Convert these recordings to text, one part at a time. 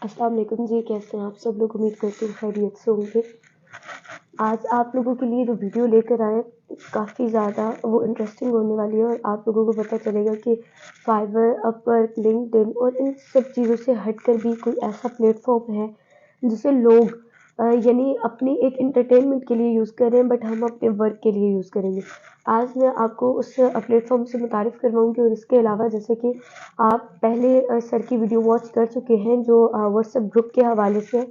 अस्सलाम वालेकुम जी, कैसे हैं आप सब लोग? उम्मीद करती हूँ खैरियत से होंगे। आज आप लोगों के लिए जो वीडियो लेकर आए काफ़ी ज़्यादा वो इंटरेस्टिंग होने वाली है और आप लोगों को पता चलेगा कि फाइवर, अपवर्क, लिंक्डइन और इन सब चीज़ों से हटकर भी कोई ऐसा प्लेटफॉर्म है जिसे लोग यानी अपनी एक एंटरटेनमेंट के लिए यूज़ कर रहे हैं, बट हम अपने वर्क के लिए यूज़ करेंगे। आज मैं आपको उस प्लेटफॉर्म से मुतारिफ़ करवाऊँगी और इसके अलावा जैसे कि आप पहले सर की वीडियो वॉच कर चुके हैं जो व्हाट्सएप ग्रुप के हवाले से है।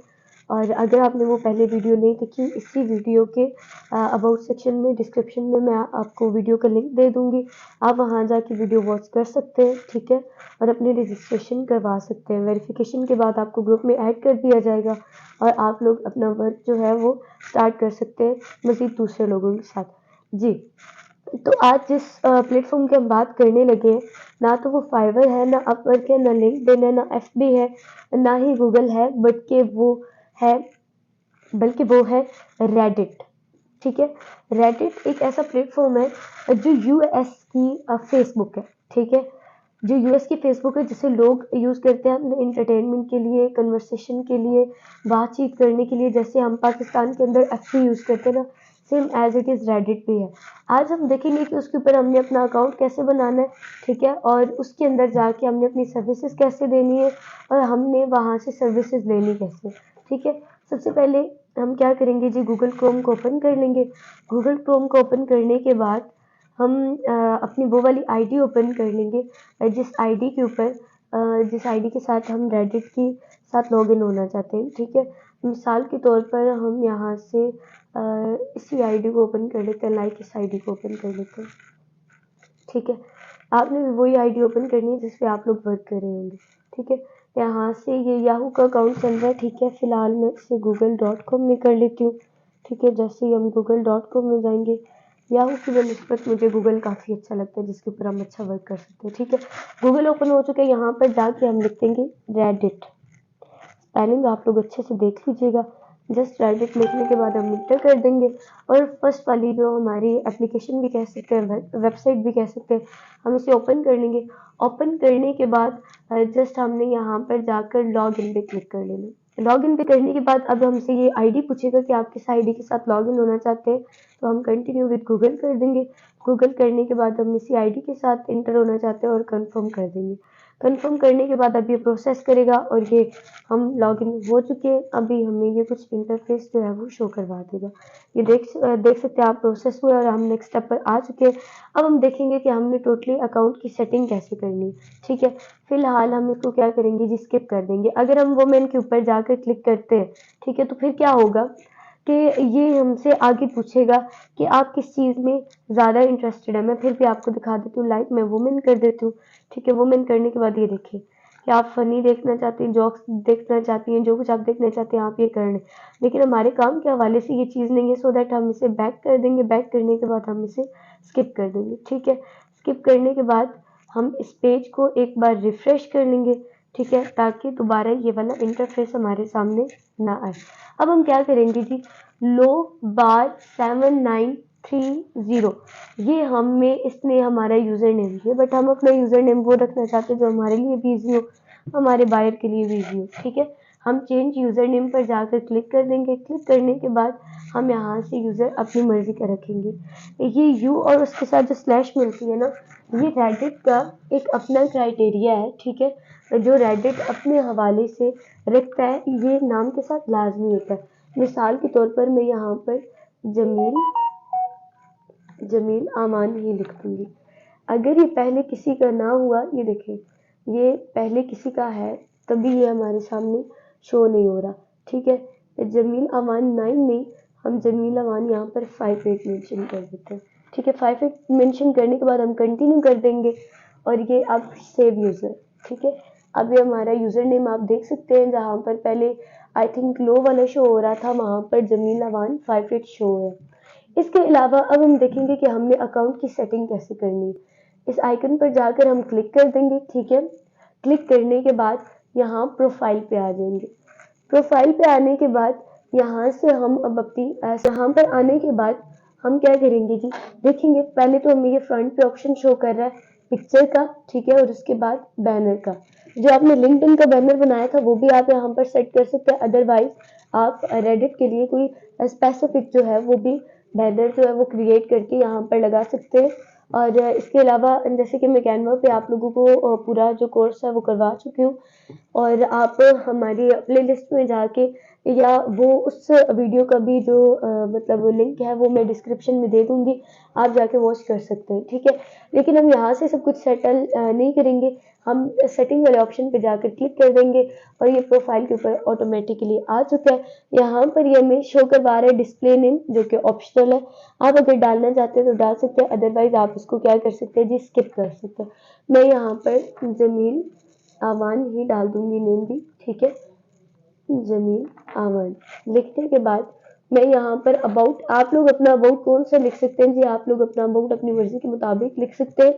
और अगर आपने वो पहले वीडियो नहीं देखी, इसी वीडियो के अबाउट सेक्शन में डिस्क्रिप्शन में मैं आपको वीडियो का लिंक दे दूँगी। आप वहाँ जाके वीडियो वॉच कर सकते हैं, ठीक है? और अपनी रजिस्ट्रेशन करवा सकते हैं। वेरिफिकेशन के बाद आपको ग्रुप में ऐड कर दिया जाएगा और आप लोग अपना वर्क जो है वो स्टार्ट कर सकते हैं मज़ीद दूसरे लोगों के साथ। जी, तो आज जिस प्लेटफॉर्म की हम बात करने लगे हैं, ना तो वो फाइवर है, ना अपवर्क है, ना लिंक्डइन है, ना एफबी है, ना ही गूगल है, बल्कि वो है रेडिट। ठीक है, रेडिट एक ऐसा प्लेटफॉर्म है जो यूएस की फेसबुक है। ठीक है, जो यूएस की फेसबुक है जिसे लोग यूज़ करते हैं अपने इंटरटेनमेंट के लिए, कन्वर्सेशन के लिए, बातचीत करने के लिए। जैसे हम पाकिस्तान के अंदर एफबी यूज़ करते हैं ना, same as it is Reddit भी है। आज हम देखेंगे कि उसके ऊपर हमने अपना अकाउंट कैसे बनाना है, ठीक है, और उसके अंदर जाके हमने अपनी सर्विसेज कैसे देनी है और हमने वहाँ से सर्विसेज लेनी कैसे। ठीक है, सबसे पहले हम क्या करेंगे जी, गूगल क्रोम को ओपन कर लेंगे। गूगल क्रोम को ओपन करने के बाद हम अपनी वो वाली आईडी ओपन कर लेंगे जिस आईडी के ऊपर जिस आईडी के साथ हम रेडिट की साथ लॉगिन होना चाहते हैं। ठीक है, मिसाल के तौर पर हम यहाँ से इसी आईडी को ओपन कर लेते हैं, लाइक इस आईडी को ओपन कर लेते हैं। ठीक है, आपने भी वही आईडी ओपन करनी है जिस पे आप लोग वर्क कर रहे होंगे। ठीक है, यहाँ से ये याहू का अकाउंट चल रहा है। ठीक है, फिलहाल मैं इसे google.com में कर लेती हूँ। ठीक है, जैसे ही हम google.com में जाएंगे, याहू की बनस्पत मुझे गूगल काफ़ी अच्छा लगता है जिसके ऊपर हम अच्छा वर्क कर सकते हैं। ठीक है, गूगल ओपन हो चुका है। यहाँ पर जाके हम लिखेंगे रेडिट। स्पेलिंग आप लोग अच्छे से देख लीजिएगा। जस्ट रेडिट लिखने के बाद हम इंटर कर देंगे और फर्स्ट वाली जो हमारी एप्लीकेशन भी कह सकते हैं, वेबसाइट भी कह सकते हैं, हम इसे ओपन कर लेंगे। ओपन करने के बाद जस्ट हमने यहाँ पर जाकर लॉग इन पे क्लिक कर लेना। लॉग इन पे करने के बाद अब हमसे ये आईडी पूछेगा कि आप किस आईडी के साथ लॉग इन होना चाहते हैं, तो हम कंटिन्यू विद गूगल कर देंगे। गूगल करने के बाद हम इसी आईडी के साथ इंटर होना चाहते हैं और कंफर्म कर देंगे। कंफर्म करने के बाद अब ये प्रोसेस करेगा और ये हम लॉगिन हो चुके हैं। अभी हमें ये कुछ इंटरफेस जो है वो शो करवा देगा। ये देख सकते हैं आप, प्रोसेस हुआ और हम नेक्स्ट स्टेप पर आ चुके हैं। अब हम देखेंगे कि हमने टोटली अकाउंट की सेटिंग कैसे करनी है। ठीक है, फिलहाल हम इसको क्या करेंगे जी, स्किप कर देंगे। अगर हम वोमेन के ऊपर जाकर क्लिक करते हैं, ठीक है, तो फिर क्या होगा कि ये हमसे आगे पूछेगा कि आप किस चीज़ में ज़्यादा इंटरेस्टेड है। मैं फिर भी आपको दिखा देती हूँ, लाइक मैं वुमेन कर देती हूँ। ठीक है, वुमेन करने के बाद ये देखिए कि आप फ़नी देखना चाहती हैं, जॉक्स देखना चाहती हैं, जो कुछ आप देखना चाहते हैं आप ये कर लें। लेकिन हमारे काम के हवाले से ये चीज़ नहीं है, सो दैट हम इसे बैक कर देंगे। बैक करने के बाद हम इसे स्किप कर देंगे। ठीक है, स्किप करने के बाद हम इस पेज को एक बार रिफ़्रेश कर लेंगे। ठीक है, ताकि दोबारा ये वाला इंटरफेस हमारे सामने ना आए। अब हम क्या करेंगे जी, लो बार 7930 ये हमें इसने हमारा यूज़र नेम दिया, बट हम अपना यूज़र नेम वो रखना चाहते हैं जो हमारे लिए भी ईजी हो, हमारे बायर के लिए भी ईजी हो। ठीक है, हम चेंज यूज़र नेम पर जाकर क्लिक कर देंगे। क्लिक करने के बाद हम यहाँ से यूज़र अपनी मर्ज़ी का रखेंगे। ये यू और उसके साथ जो स्लैश मिलती है ना, ये रेडिट का एक अपना क्राइटेरिया है। ठीक है, जो रेडिट अपने हवाले से रखता है, ये नाम के साथ लाजमी होता है। मिसाल के तौर पर मैं यहाँ पर जमील आमान ही लिख दूँगी। अगर ये पहले किसी का ना हुआ, ये देखें ये पहले किसी का है, तभी ये हमारे सामने शो नहीं हो रहा। ठीक है, तो जमील अमान 9 नहीं, हम जमील अमान यहाँ पर 58 मेंशन कर देते हैं। ठीक है, 58 मेंशन करने के बाद हम कंटिन्यू कर देंगे और ये अब सेव यूज़र। ठीक है, अब ये हमारा यूज़र नेम आप देख सकते हैं, जहाँ पर पहले आई थिंक लो वाला शो हो रहा था, वहाँ पर जमील अमान 58 शो है। इसके अलावा अब हम देखेंगे कि हमने अकाउंट की सेटिंग कैसे करनी है। इस आइकन पर जाकर हम क्लिक कर देंगे। ठीक है, क्लिक करने के बाद यहाँ प्रोफाइल पे आ जाएंगे। प्रोफाइल पे आने के बाद यहाँ से हम अब अपनी यहाँ पर आने के बाद हम क्या करेंगे जी, देखेंगे पहले तो हमें ये फ्रंट पे ऑप्शन शो कर रहा है पिक्चर का, ठीक है, और उसके बाद बैनर का। जो आपने लिंक्डइन का बैनर बनाया था वो भी आप यहाँ पर सेट कर सकते हैं। अदरवाइज आप रेडिट के लिए कोई स्पेसिफिक जो है वो भी बैनर जो है वो क्रिएट करके यहाँ पर लगा सकते हैं। और इसके अलावा जैसे कि मैं कैनवा पे आप लोगों को पूरा जो कोर्स है वो करवा चुकी हूँ, और आप हमारी प्लेलिस्ट में जाके या वो उस वीडियो का भी जो मतलब लिंक है वो मैं डिस्क्रिप्शन में दे दूंगी, आप जाके वॉच कर सकते हैं, ठीक है। लेकिन हम यहाँ से सब कुछ सेटल नहीं करेंगे, हम सेटिंग वाले ऑप्शन पे जाकर क्लिक कर देंगे और ये प्रोफाइल के ऊपर ऑटोमेटिकली आ चुका है। यहाँ पर ये हमें शो करवा रहा है डिस्प्ले नेम, जो कि ऑप्शनल है, आप अगर डालना चाहते हैं तो डाल सकते हैं, अदरवाइज आप इसको क्या कर सकते हैं जी, स्किप कर सकते हैं। मैं यहाँ पर जमील आवान ही डाल दूंगी नेम भी, ठीक है, जमील आवान। लिखने के बाद मैं यहाँ पर अबाउट, आप लोग अपना अबाउट कौन सा लिख सकते हैं जी, आप लोग अपना अबाउट अपनी मर्जी के मुताबिक लिख सकते हैं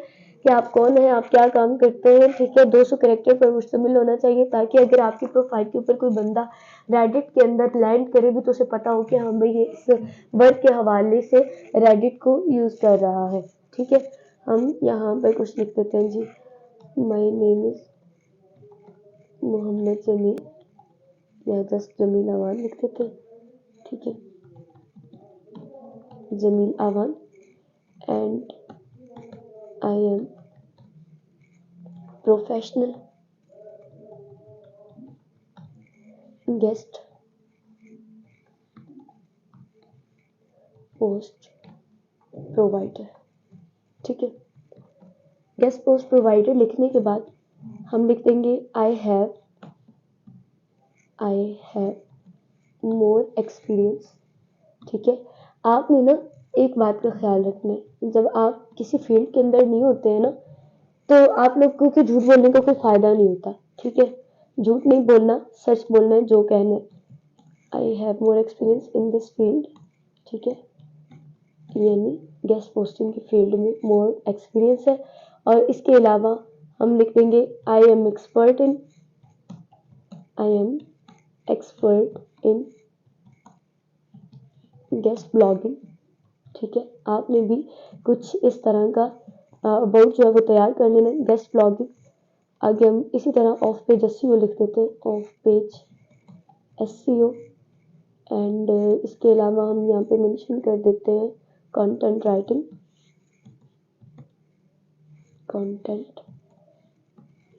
कि आप कौन है, आप क्या काम करते हैं, ठीक है। 200 करेक्टर पर मुश्तमिल होना चाहिए, ताकि अगर आपकी प्रोफाइल के ऊपर कोई बंदा रेडिट के अंदर लैंड करे भी तो उसे पता हो कि हाँ भाई ये इस वर्क के हवाले से रेडिट को यूज कर रहा है, ठीक है। हम यहाँ पर कुछ लिख देते हैं जी, my name is Mohammad Jamil, या जस्ट जमील आवान लिख देते हैं, ठीक है, Jamil Awan, and I am professional guest post provider, ठीक है। गेस्ट पोस्ट प्रोवाइडर लिखने के बाद हम लिख देंगे आई हैव मोर एक्सपीरियंस, ठीक है। आपने ना एक बात का ख्याल रखना है, जब आप किसी फील्ड के अंदर नहीं होते हैं ना, तो आप लोगों के झूठ बोलने का कोई फायदा नहीं होता, ठीक है। झूठ नहीं बोलना, सच बोलना है जो कहना है। I have more experience in this field, ठीक है, यानी गेस्ट पोस्टिंग की फील्ड में मोर एक्सपीरियंस है। और इसके अलावा हम लिख देंगे I am expert in guest blogging, ठीक है। आपने भी कुछ इस तरह का अबाउट जो है वो तैयार कर लेना, गेस्ट ब्लॉगिंग। आगे हम इसी तरह ऑफ पेज एसईओ लिख देते हैं, ऑफ पेज एसईओ। एंड इसके अलावा हम यहाँ पे मेंशन कर देते हैं कंटेंट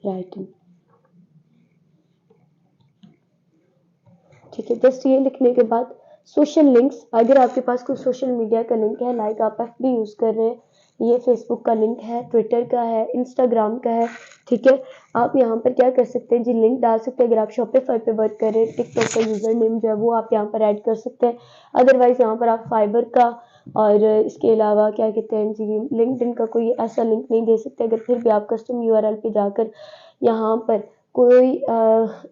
राइटिंग, ठीक है। जस्ट ये लिखने के बाद सोशल लिंक्स, अगर आपके पास कोई सोशल मीडिया का लिंक है, लाइक आप एफबी यूज कर रहे हैं, ये फेसबुक का लिंक है, ट्विटर का है, इंस्टाग्राम का है, ठीक है, आप यहाँ पर क्या कर सकते हैं जी, लिंक डाल सकते हैं। अगर आप शॉपिफाई पे वर्क कर रहे हैं, टिकटॉक का यूजर नेम जो है वो आप यहाँ पर ऐड कर सकते हैं। अदरवाइज यहाँ पर आप फाइबर का और इसके अलावा क्या कहते हैं जी, लिंक्डइन का कोई ऐसा लिंक नहीं दे सकते। अगर फिर भी आप कस्टम यूआरएल पे जाकर यहाँ पर कोई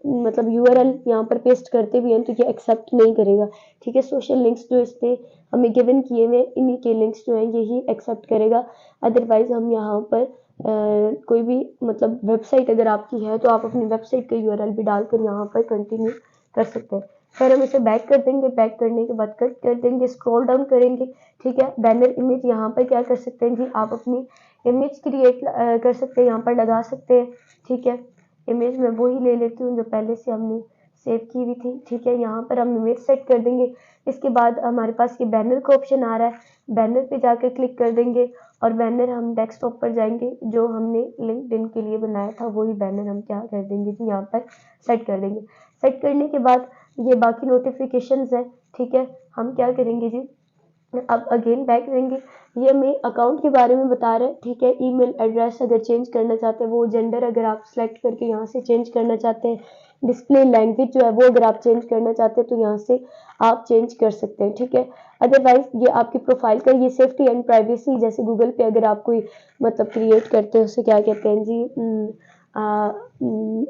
मतलब यूआरएल यहाँ पर पेस्ट करते भी हैं तो ये एक्सेप्ट नहीं करेगा, ठीक है। सोशल लिंक्स जो इसने हमें गिवन किए हुए, इन्हीं के लिंक्स जो हैं यही एक्सेप्ट करेगा। अदरवाइज हम यहाँ पर कोई भी मतलब वेबसाइट अगर आपकी है तो आप अपनी वेबसाइट का यूआरएल भी डालकर यहाँ पर कंटिन्यू कर सकते हैं। फिर हम इसे बैक कर देंगे, बैक करने के बाद कट कर देंगे, स्क्रॉल डाउन करेंगे, ठीक है। बैनर इमेज यहाँ पर क्या कर सकते हैं जी, आप अपनी इमेज क्रिएट कर सकते हैं, यहाँ पर लगा सकते हैं, ठीक है। इमेज मैं वही ले लेती हूँ जो पहले से हमने सेव की हुई थी, ठीक है। यहाँ पर हम इमेज सेट कर देंगे। इसके बाद हमारे पास ये बैनर का ऑप्शन आ रहा है, बैनर पे जाकर क्लिक कर देंगे और बैनर हम डेस्कटॉप पर जाएंगे, जो हमने लिंक्डइन के लिए बनाया था वही बैनर हम क्या कर देंगे जी, यहाँ पर सेट कर देंगे। सेट करने के बाद ये बाकी नोटिफिकेशंस है, ठीक है, हम क्या करेंगे जी, अब अगेन बैक करेंगे। ये हमें अकाउंट के बारे में बता रहा है, ठीक है। ईमेल एड्रेस अगर चेंज करना चाहते हैं वो, जेंडर अगर आप सिलेक्ट करके यहाँ से चेंज करना चाहते हैं, डिस्प्ले लैंग्वेज जो है वो अगर आप चेंज करना चाहते हैं तो यहाँ से आप चेंज कर सकते हैं, ठीक है। अदरवाइज ये आपकी प्रोफाइल का ये सेफ्टी एंड प्राइवेसी, जैसे गूगल पे अगर आप कोई मतलब क्रिएट करते हैं उसे क्या कहते हैं जी,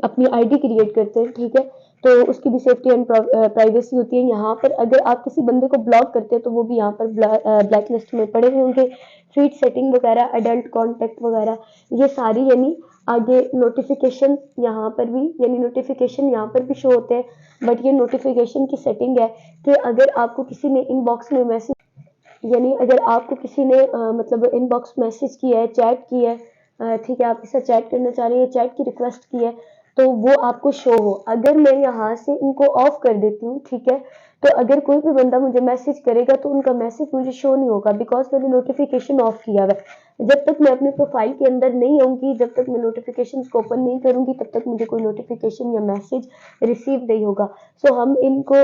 अपनी आईडी क्रिएट करते हैं, ठीक है, तो उसकी भी सेफ्टी एंड प्राइवेसी होती है। यहाँ पर अगर आप किसी बंदे को ब्लॉक करते हैं तो वो भी यहाँ पर ब्लैक लिस्ट में पड़े हुए होंगे। फीड सेटिंग वगैरह, अडल्ट कॉन्टेक्ट वगैरह, ये सारी यानी आगे नोटिफिकेशन यहाँ पर भी, यानी नोटिफिकेशन यहाँ पर भी शो होते हैं, बट ये नोटिफिकेशन की सेटिंग है कि अगर आपको किसी ने इनबॉक्स में मैसेज, यानी अगर आपको किसी ने मतलब इनबॉक्स मैसेज किया है, चैट किया है, ठीक है, आपके साथ चैट करना चाह रहे हैं, चैट की रिक्वेस्ट की है, तो वो आपको शो हो। अगर मैं यहाँ से इनको ऑफ कर देती हूँ, ठीक है, तो अगर कोई भी बंदा मुझे मैसेज करेगा तो उनका मैसेज मुझे शो नहीं होगा, बिकॉज मैंने नोटिफिकेशन ऑफ किया हुआ है। जब तक मैं अपने प्रोफाइल के अंदर नहीं आऊंगी, जब तक मैं नोटिफिकेशन को ओपन नहीं करूंगी, तब तक मुझे कोई नोटिफिकेशन या मैसेज रिसीव नहीं होगा। सो हम इनको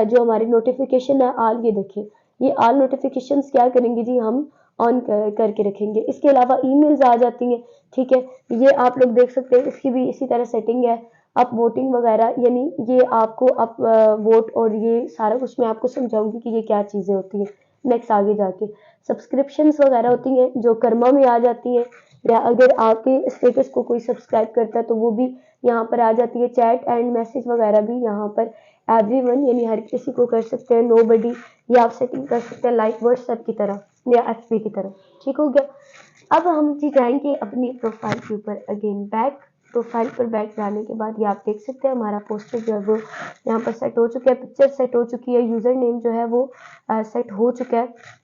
जो हमारी नोटिफिकेशन है आल, ये देखें, ये आल नोटिफिकेशंस क्या करेंगे जी, हम ऑन करके रखेंगे। इसके अलावा ईमेल्स आ जाती हैं, ठीक है, ये आप लोग देख सकते हैं, इसकी भी इसी तरह सेटिंग है। आप वोटिंग वगैरह, यानी ये आपको आप वोट और ये सारा कुछ मैं आपको समझाऊंगी कि ये क्या चीजें होती हैं नेक्स्ट आगे जाके। सब्सक्रिप्शंस वगैरह होती हैं जो कर्मा में आ जाती हैं, या अगर आपके स्टेटस को कोई सब्सक्राइब करता है तो वो भी यहाँ पर आ जाती है। चैट एंड मैसेज वगैरह भी यहाँ पर एवरीवन, यानी हर किसी को कर सकते हैं, नोबडी, ये आप सेटिंग कर सकते हैं लाइक व्हाट्सएप की तरह या एफबी की तरह। ठीक हो गया। अब हम जी जाएंगे अपनी प्रोफाइल के ऊपर, अगेन बैक। प्रोफाइल पर बैक जाने के बाद ये आप देख सकते हैं हमारा पोस्टर जो है वो यहाँ पर सेट हो चुका है, पिक्चर सेट हो चुकी है, यूजर नेम जो है वो सेट हो चुका है।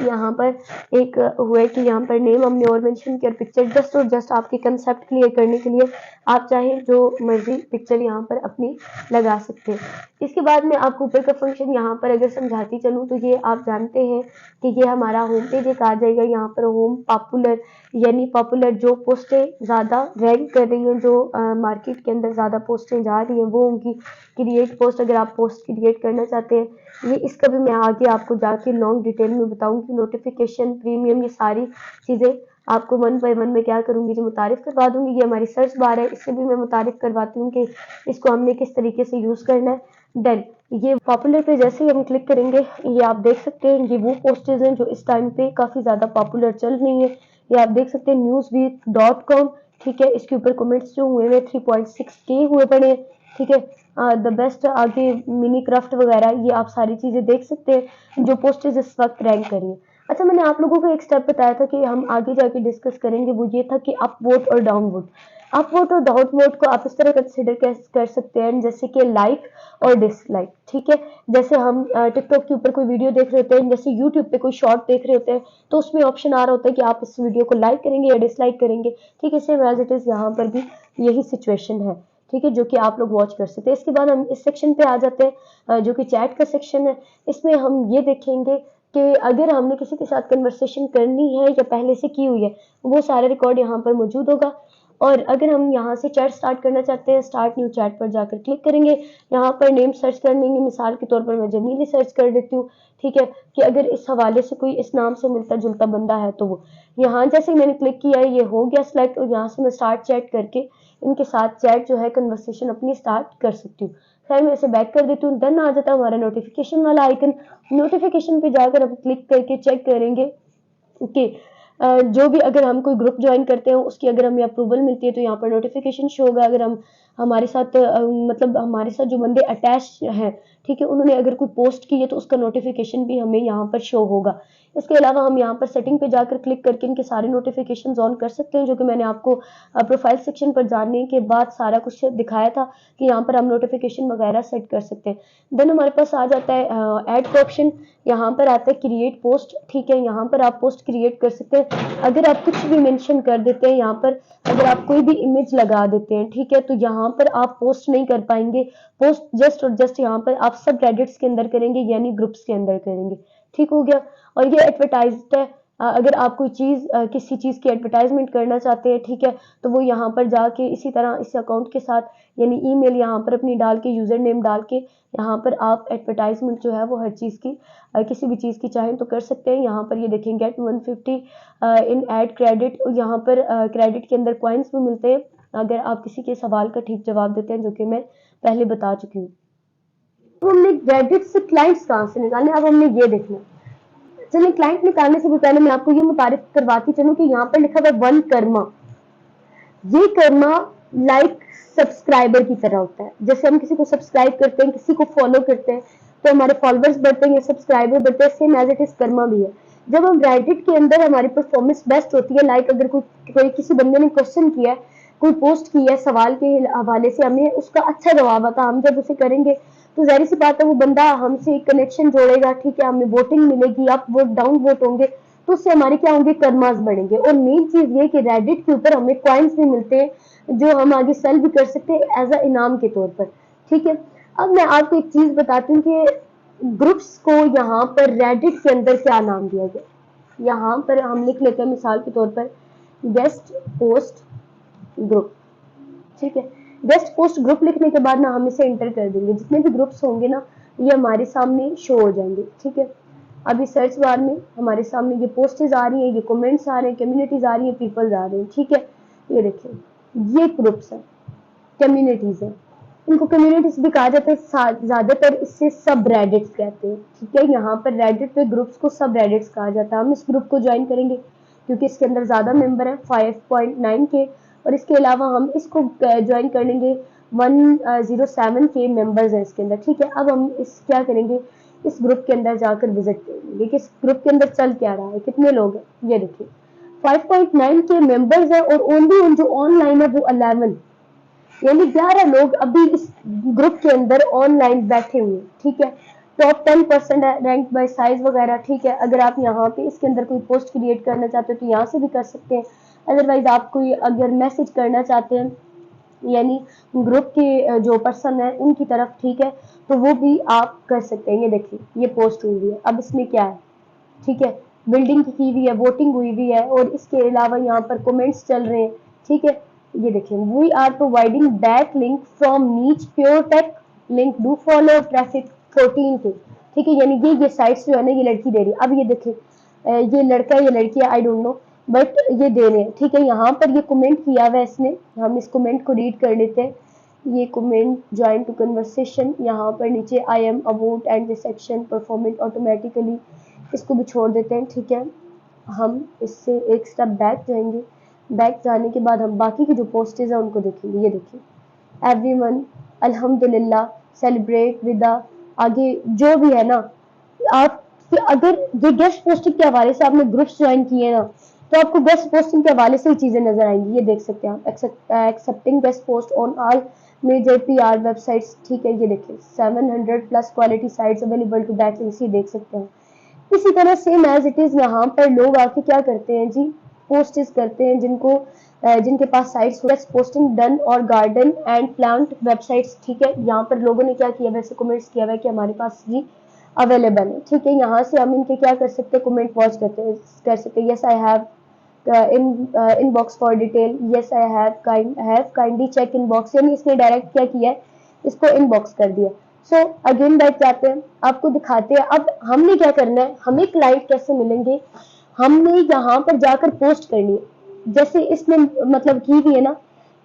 यहाँ पर एक हुआ है कि यहाँ पर नेम हमने और मेंशन किया, पिक्चर जस्ट और जस्ट आपके कंसेप्ट क्लियर करने के लिए आप चाहें जो मर्जी पिक्चर यहाँ पर अपनी लगा सकते हैं। इसके बाद में आपको ऊपर का फंक्शन यहाँ पर अगर समझाती चलूँ तो ये आप जानते हैं कि ये हमारा होम पेज एक आ जाएगा। यहाँ पर होम पॉपुलर, यानी पॉपुलर जो पोस्टें ज़्यादा रैंक कर रही हैं, जो मार्केट के अंदर ज़्यादा पोस्टें जा रही हैं वो होंगी। क्रिएट पोस्ट, अगर आप पोस्ट क्रिएट करना चाहते हैं, ये इसका भी मैं आगे आपको जाके लॉन्ग डिटेल में बताऊंगी। नोटिफिकेशन, प्रीमियम, ये सारी चीज़ें आपको वन बाय वन में क्या करूंगी, जो मुतारिफ करवा दूंगी। ये हमारी सर्च बार है, इससे भी मैं मुतारिफ करवाती हूँ कि इसको हमने किस तरीके से यूज़ करना है। देन ये पॉपुलर पे जैसे ही हम क्लिक करेंगे, ये आप देख सकते हैं ये वो पोस्टेज हैं जो इस टाइम पे काफ़ी ज़्यादा पॉपुलर चल रही हैं। ये आप देख सकते हैं newsweek.com, ठीक है, इसके ऊपर कमेंट्स जो हुए हैं 3.6K हुए पड़े हैं, ठीक है। द बेस्ट, आगे मिनी क्राफ्ट वगैरह, ये आप सारी चीज़ें देख सकते हैं जो पोस्टेज इस वक्त रैंक करी है। अच्छा, मैंने आप लोगों को एक स्टेप बताया था कि हम आगे जाके डिस्कस करेंगे, वो ये था कि अप वोट और डाउन वोट। अप वोट और डाउन वोट को आप इस तरह कंसिडर कर सकते हैं जैसे कि लाइक और डिसलाइक, ठीक है। जैसे हम टिकटॉक के ऊपर कोई वीडियो देख रहे होते हैं, जैसे यूट्यूब पे कोई शॉर्ट देख रहे होते हैं, तो उसमें ऑप्शन आ रहा होता है कि आप इस वीडियो को लाइक करेंगे या डिसलाइक करेंगे, ठीक है। सेम एज इट इज यहाँ पर भी यही सिचुएशन है, ठीक है, जो कि आप लोग वॉच कर सकते हैं। इसके बाद हम इस सेक्शन पे आ जाते हैं जो कि चैट का सेक्शन है। इसमें हम ये देखेंगे कि अगर हमने किसी के साथ कन्वर्सेशन करनी है या पहले से की हुई है, वो सारे रिकॉर्ड यहाँ पर मौजूद होगा। और अगर हम यहाँ से चैट स्टार्ट करना चाहते हैं, स्टार्ट न्यू चैट पर जाकर क्लिक करेंगे। यहाँ पर नेम सर्च कर लेंगे, मिसाल के तौर पर मैं जमीली सर्च कर देती हूँ, ठीक है, कि अगर इस हवाले से कोई इस नाम से मिलता जुलता बंदा है तो वो यहाँ जैसे मैंने क्लिक किया है, ये हो गया सिलेक्ट, और यहाँ से मैं स्टार्ट चैट करके इनके साथ चैट जो है कन्वर्सेशन अपनी स्टार्ट कर सकती हूँ। खैर मैं इसे बैक कर देती हूँ। देन आ जाता है हमारा नोटिफिकेशन वाला आइकन। नोटिफिकेशन पे जाकर हम क्लिक करके चेक करेंगे कि जो भी अगर हम कोई ग्रुप ज्वाइन करते हैं उसकी अगर हमें अप्रूवल मिलती है तो यहाँ पर नोटिफिकेशन शो होगा। अगर हम हमारे साथ मतलब हमारे साथ जो बंदे अटैच हैं, ठीक है, उन्होंने अगर कोई पोस्ट की है तो उसका नोटिफिकेशन भी हमें यहाँ पर शो होगा। इसके अलावा हम यहाँ पर सेटिंग पे जाकर क्लिक करके इनके सारे नोटिफिकेशन ऑन कर सकते हैं, जो कि मैंने आपको प्रोफाइल सेक्शन पर जाने के बाद सारा कुछ दिखाया था कि यहाँ पर हम नोटिफिकेशन वगैरह सेट कर सकते हैं। देन हमारे पास आ जाता है ऐड का ऑप्शन। यहाँ पर आता है क्रिएट पोस्ट, ठीक है, यहाँ पर आप पोस्ट क्रिएट कर सकते हैं। अगर आप कुछ भी मेंशन कर देते हैं यहाँ पर, अगर आप कोई भी इमेज लगा देते हैं, ठीक है, तो यहाँ पर आप पोस्ट नहीं कर पाएंगे। पोस्ट जस्ट और जस्ट यहाँ पर आप सब रेडिट्स के अंदर करेंगे, यानी ग्रुप्स के अंदर करेंगे, ठीक हो गया। और ये एडवर्टाइज्ड है, अगर आप कोई चीज किसी चीज की एडवर्टाइजमेंट करना चाहते हैं, ठीक है, तो वो यहाँ पर जाके इसी तरह इस अकाउंट के साथ, यानी ईमेल यहाँ पर अपनी डाल के, यूजर नेम डाल के, यहाँ पर आप एडवर्टाइजमेंट जो है वो हर चीज की किसी भी चीज की चाहें तो कर सकते हैं। यहाँ पर ये देखें गेट 150 इन एड क्रेडिट, यहाँ पर क्रेडिट के अंदर कॉइन्स भी मिलते हैं अगर आप किसी के सवाल का ठीक जवाब देते हैं, जो कि मैं पहले बता चुकी हूँ। तो हमने क्रेडिट से क्लाइंट्स कहाँ से निकालने, अब हमने ये देखना। चलिए, क्लाइंट निकालने से भी पहले मैं आपको ये मुतारिफ करवाती चलूं कि यहाँ पर लिखा हुआ है वन कर्मा। ये कर्मा लाइक सब्सक्राइबर की तरह होता है। जैसे हम किसी को सब्सक्राइब करते हैं, किसी को फॉलो करते हैं, तो हमारे फॉलोअर्स बढ़ते हैं, सब्सक्राइबर बढ़ते हैं, same as it is karma भी है। जब हम रेडिट के अंदर हमारी परफॉर्मेंस बेस्ट होती है, लाइक अगर कोई किसी बंदे ने क्वेश्चन किया है, कोई पोस्ट की है, सवाल के हवाले से हमें उसका अच्छा जवाब आता, हम जब उसे करेंगे तो जाहिर सी बात है वो बंदा हमसे एक कनेक्शन जोड़ेगा, ठीक है, हमें वोटिंग मिलेगी, अप वोट डाउन वोट होंगे, तो उससे हमारे क्या होंगे, कर्मास बढ़ेंगे। और मेन चीज ये कि रेडिट के ऊपर हमें कॉइन्स भी मिलते हैं जो हम आगे सेल भी कर सकते हैं एज अ इनाम के तौर पर, ठीक है। अब मैं आपको एक चीज बताती हूँ कि ग्रुप्स को यहाँ पर रेडिट के अंदर क्या नाम दिया गया। यहाँ पर हम लिख लेते हैं मिसाल के तौर पर गेस्ट पोस्ट ग्रुप, ठीक है। गेस्ट पोस्ट ग्रुप लिखने के बाद ना हम इसे इंटर कर देंगे, जितने भी ग्रुप्स होंगे ना ये हमारे सामने शो हो जाएंगे, ठीक है। अभी सर्च बार में हमारे सामने ये पोस्टेज आ रही है, ये कमेंट्स आ रहे हैं, कम्युनिटीज आ रही है, पीपल्स आ रहे हैं, ठीक है। ये देखिए ये ग्रुप्स है, कम्युनिटीज है, इनको कम्युनिटीज भी कहा जाता है, ज्यादातर इससे सब रेडिट्स कहते हैं, ठीक है। यहाँ पर रेडिट पे ग्रुप्स को सब रेडिट्स कहा जाता है। हम इस ग्रुप को ज्वाइन करेंगे क्योंकि इसके अंदर ज्यादा मेंबर है 5.9 के, और इसके अलावा हम इसको ज्वाइन कर लेंगे 107 के मेंबर्स हैं इसके अंदर, ठीक है। अब हम इस क्या करेंगे, इस ग्रुप के अंदर जाकर विजिट करेंगे कि इस ग्रुप के अंदर चल क्या रहा है, कितने लोग हैं। ये देखिए 5.9 के मेंबर्स हैं और ओनली जो ऑनलाइन है वो 11, यानी 11 लोग अभी इस ग्रुप के अंदर ऑनलाइन बैठे हुए, ठीक है। टॉप 10% रैंक बाय साइज वगैरह, ठीक है। अगर आप यहाँ पे इसके अंदर कोई पोस्ट क्रिएट करना चाहते हो तो यहाँ से भी कर सकते हैं। अदरवाइज आप कोई अगर मैसेज करना चाहते हैं यानी ग्रुप के जो पर्सन है उनकी तरफ, ठीक है, तो वो भी आप कर सकते हैं। ये देखिए ये पोस्ट हुई है, अब इसमें क्या है, ठीक है, बिल्डिंग की हुई है, वोटिंग हुई हुई है, और इसके अलावा यहाँ पर कमेंट्स चल रहे हैं, ठीक है। ये देखिए we are providing back link from niche pure tech link do follow traffic 14 K, ठीक है। यानी ये साइट्स जो है ना ये लड़की दे रही है। अब ये देखिए ये लड़का है, ये लड़की है, आई डोंट नो, बट ये दे रहे हैं, ठीक है। यहाँ पर ये कमेंट किया हुआ है इसने, हम इस कमेंट को रीड कर लेते हैं। ये कमेंट ज्वाइन टू कन्वर्सेशन, यहाँ पर नीचे I am about and this section performant automatically, इसको भी छोड़ देते हैं, ठीक है। हम इससे एक स्टेप बैक जाएंगे, बैक जाने के बाद हम बाकी की जो पोस्टेज है उनको देखेंगे। ये देखिए एवरीवन अल्हम्दुलिल्लाह सेलिब्रेट विद द, आगे जो भी है ना, आप अगर ये गेस्ट पोस्टिंग के हवाले से आपने ग्रुप्स ज्वाइन किए ना तो आपको गेस्ट पोस्टिंग के हवाले से ही चीजें नजर आएंगी। ये देख सकते हैं आप accepting guest post on all major PR websites, ठीक है। ये देखिए 700 plus quality sites available to backlinks, ये देख सकते हैं। इसी तरह सेम एज इट इज यहाँ पर लोग आके क्या करते हैं जी, पोस्टेज करते हैं जिनके पास साइट्स पोस्टिंग डन और गार्डन एंड प्लांट वेबसाइट्स, ठीक है। यहाँ पर लोगों ने क्या किया, वैसे कमेंट्स किया हुआ है कि हमारे पास जी अवेलेबल है, ठीक है। यहाँ से हम इनके क्या कर सकते हैं, कमेंट वॉच कर सकते हैं। Yes I have inbox for detail, yes I have kindly check inbox, यानी इसने डायरेक्ट क्या किया है, इसको इनबॉक्स कर दिया। सो अगेन बैक जाते हैं, आपको दिखाते हैं अब हमने क्या करना है, हमें क्लाइंट कैसे मिलेंगे। हमने यहाँ पर जाकर पोस्ट करनी है, जैसे इसने मतलब की भी है ना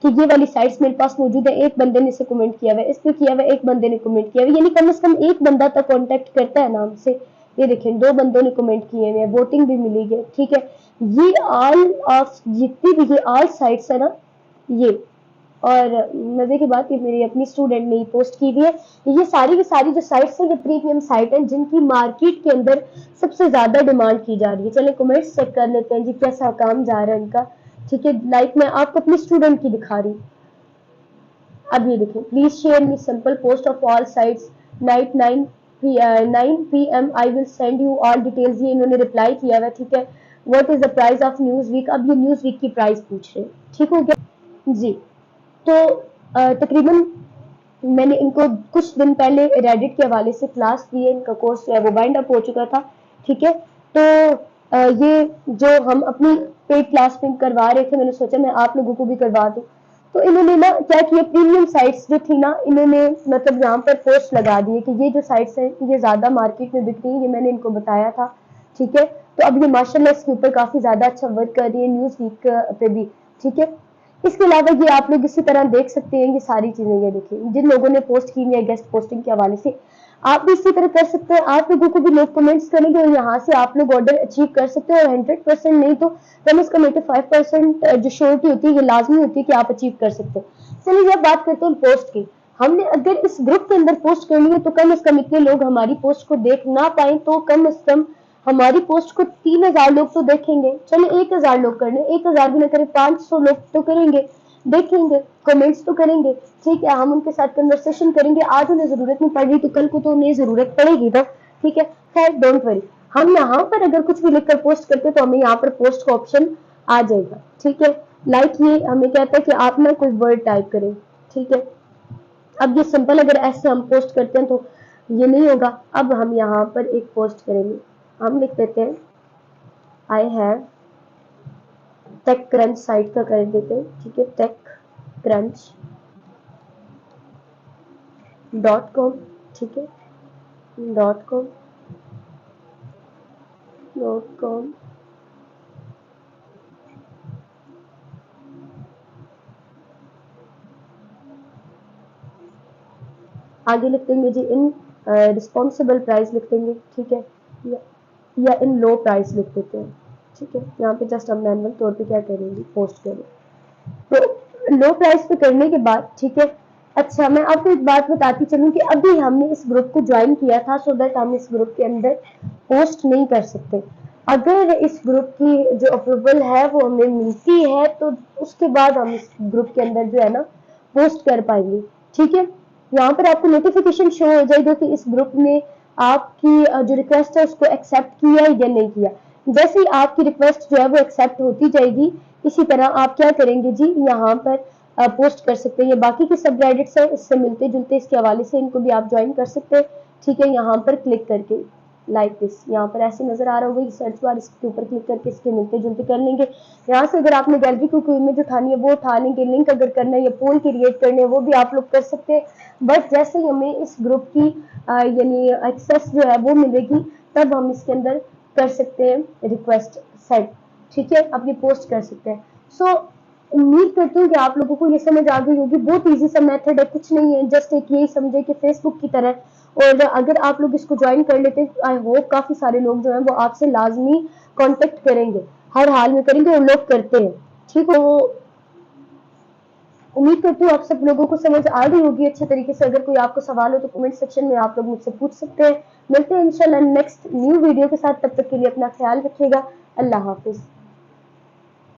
कि ये वाली साइट्स मेरे पास मौजूद है, एक बंदे ने इसे कमेंट किया हुआ है, इसने किया हुआ है, एक बंदे ने कमेंट किया हुआ है, यानी कम से कम एक बंदा तक कांटेक्ट करता है नाम से। ये देखिए 2 बंदों ने कमेंट किए हुए हैं, वोटिंग भी मिली है, ठीक है। ये ऑल ऑफ जितनी भी ये ऑल साइट्स है ना ये, और मजे की बात ये मेरी अपनी स्टूडेंट ने पोस्ट की हुई है। ये सारी की सारी जो साइट्स है ये प्रीमियम साइट है जिनकी मार्केट के अंदर सबसे ज्यादा डिमांड की जा रही है। चलिए कमेंट्स चेक कर लेते हैं जी कैसा काम जा रहा है इनका, ठीक है। लाइक मैं आपको अपनी स्टूडेंट की दिखा रही हूँ। अब ये देखिए please share me simple post of all sites night 9 PM I will send you all details, ये इन्होंने रिप्लाई किया हुआ, ठीक है। What is the price of Newsweek, अब ये न्यूज वीक की प्राइस पूछ रहे हैं, ठीक हो गया जी। तो तकरीबन मैंने इनको कुछ दिन पहले रेडिट के हवाले से क्लास दी है, इनका कोर्स जो है वो वाइंड अप हो चुका था, ठीक है। तो ये जो हम अपनी पेड क्लास में करवा रहे थे, मैंने सोचा मैं आप लोगों को भी करवा दूं। तो इन्होंने ना क्या किया, प्रीमियम साइट्स जो थी ना इन्होंने मतलब यहाँ पर पोस्ट लगा दिए कि ये जो साइट्स हैं ये ज्यादा मार्केट में बिक रही है, ये मैंने इनको बताया था, ठीक है। तो अब ये माशाल्लाह इसके ऊपर काफी ज्यादा अच्छा वर्क कर रही है न्यूज वीक पे भी, ठीक है। इसके अलावा ये आप लोग इसी तरह देख सकते हैं ये सारी चीजें, ये देखिए जिन लोगों ने पोस्ट की है गेस्ट पोस्टिंग के हवाले से आप भी इसी तरह कर सकते हैं। आप लोगों को भी लोग कमेंट्स करेंगे और यहाँ से आप लोग ऑर्डर अचीव कर सकते हैं, और 100% नहीं तो कम से कम 85% जो श्योरिटी होती है ये लाजमी होती है कि आप अचीव कर सकते हैं। चलिए अब बात करते हैं पोस्ट की। हमने अगर इस ग्रुप के अंदर पोस्ट करनी है तो कम से कम इतने लोग हमारी पोस्ट को देख ना पाए तो कम से कम हमारी पोस्ट को 3000 लोग तो देखेंगे। चलो 1000 लोग कर ले, 1000 भी ना करें 500 लोग तो करेंगे, देखेंगे, कमेंट्स तो करेंगे, ठीक है। हम उनके साथ कन्वर्सेशन करेंगे, आज उन्हें जरूरत नहीं पड़ रही तो कल को तो उन्हें जरूरत पड़ेगी ना, ठीक है। खैर डोंट वरी, हम यहाँ पर अगर कुछ भी लिखकर पोस्ट करते हैं तो हमें यहाँ पर पोस्ट का ऑप्शन आ जाएगा, ठीक है। लाइक ये हमें कहता है कि आप ना कोई वर्ड टाइप करें, ठीक है। अब ये सिंपल अगर ऐसे हम पोस्ट करते हैं तो ये नहीं होगा। अब हम यहाँ पर एक पोस्ट करेंगे, हम लिख देते हैं I have TechCrunch site का कर देते हैं, ठीक है, techcrunch.com, ठीक है, .com आगे लिख देंगे जी इन रिस्पॉन्सिबल प्राइस लिख देंगे, ठीक है, या इन लो प्राइस लिख देते हैं, ठीक है। यहाँ पे जस्ट हम मैनुअल तौर पे क्या करेंगे, पोस्ट करें। तो लो प्राइस पे करने के बाद, ठीक है। अच्छा, मैं आपको एक बात बताती चलूं कि अभी हमने इस ग्रुप को ज्वाइन किया था सो दैट हम इस ग्रुप के अंदर पोस्ट नहीं कर सकते। अगर इस ग्रुप की जो अप्रूवल है वो हमें मिलती है तो उसके बाद हम इस ग्रुप के अंदर जो है ना पोस्ट कर पाएंगे, ठीक है। यहाँ पर आपको नोटिफिकेशन शो हो जाएगा कि इस ग्रुप में आपकी जो रिक्वेस्ट है उसको एक्सेप्ट किया या नहीं किया। जैसे ही आपकी रिक्वेस्ट जो है वो एक्सेप्ट होती जाएगी, इसी तरह आप क्या करेंगे जी, यहाँ पर पोस्ट कर सकते हैं। ये बाकी के सब रेडिट्स हैं, इससे मिलते जुलते इसके हवाले से इनको भी आप ज्वाइन कर सकते हैं, ठीक है। यहाँ पर क्लिक करके लाइक दिस, यहाँ पर ऐसे नजर आ रहा होगा, सर्च बार इसके ऊपर क्लिक करके इसके मिलते जुलते कर लेंगे। यहाँ से अगर आपने गैलरी को कोई इमेज उठानी है वो उठा लेंगे, लिंक अगर करना है या पोल क्रिएट करने है वो भी आप लोग कर सकते हैं। बट जैसे ही हमें इस ग्रुप की यानी एक्सेस जो है वो मिलेगी तब हम इसके अंदर कर सकते हैं रिक्वेस्ट सेट, ठीक है, अपनी पोस्ट कर सकते हैं। सो उम्मीद करती हूँ कि आप लोगों को ये समझ आ गई होगी। बहुत इजी सा मेथड है, कुछ नहीं है, जस्ट एक यही समझे कि फेसबुक की तरह। और अगर आप लोग इसको ज्वाइन कर लेते हैं आई होप काफी सारे लोग जो हैं वो आपसे लाजमी कांटेक्ट करेंगे, हर हाल में करेंगे, और लोग करते हैं, ठीक है। उम्मीद करती हूँ आप सब लोगों को समझ आ गई होगी अच्छे तरीके से। अगर कोई आपको सवाल हो तो कमेंट सेक्शन में आप लोग मुझसे पूछ सकते हैं। मिलते हैं इंशाल्लाह नेक्स्ट न्यू वीडियो के साथ, तब तक के लिए अपना ख्याल रखिएगा। अल्लाह हाफिज।